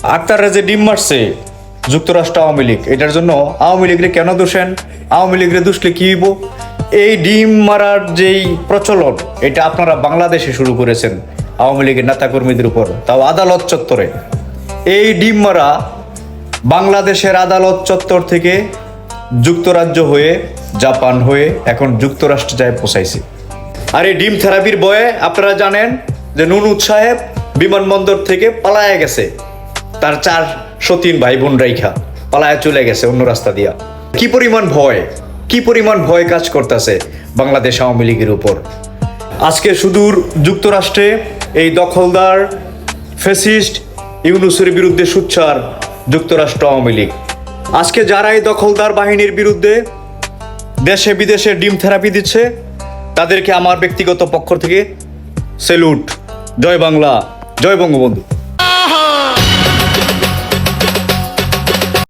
আক্তাররা যে ডিম মারছে যুক্তরাষ্ট্র আওয়ামী লীগ, এটার জন্য আওয়ামী লীগরে কেন দোষেন? আওয়ামী লীগরে দুষলে কি হইব? এই ডিম মারার যেই প্রচলন, এটা আপনারা বাংলাদেশে শুরু করেছেন আওয়ামী লীগের নেতাকর্মীদের উপর, তাও আদালত চত্বরে। এই ডিম মারা বাংলাদেশের আদালত চত্বর থেকে যুক্তরাজ্য হয়ে, জাপান হয়ে, এখন যুক্তরাষ্ট্রে যায় পৌঁছাইছে। আর এই ডিম থেরাপির বয়ে আপনারা জানেন যে নুনুদ সাহেব বিমানবন্দর থেকে পালায়া গেছে, তার 4 সতীন ভাই বোন রাইখা পালায়া চলে গেছে অন্য রাস্তা দিয়া। কি পরিমাণ ভয় কাজ করতেছে বাংলাদেশ আওয়ামী লীগের উপর। আজকে সুদূর যুক্তরাষ্ট্রে এই দখলদার ফ্যাসিস্ট ইউনূসের বিরুদ্ধে সোচ্চার যুক্তরাষ্ট্র আওয়ামী লীগ। আজকে যারা এই দখলদার বাহিনীর বিরুদ্ধে দেশে বিদেশে ডিম থেরাপি দিচ্ছে, তাদেরকে আমার ব্যক্তিগত পক্ষ থেকে স্যালুট। জয় বাংলা, জয় বঙ্গবন্ধু।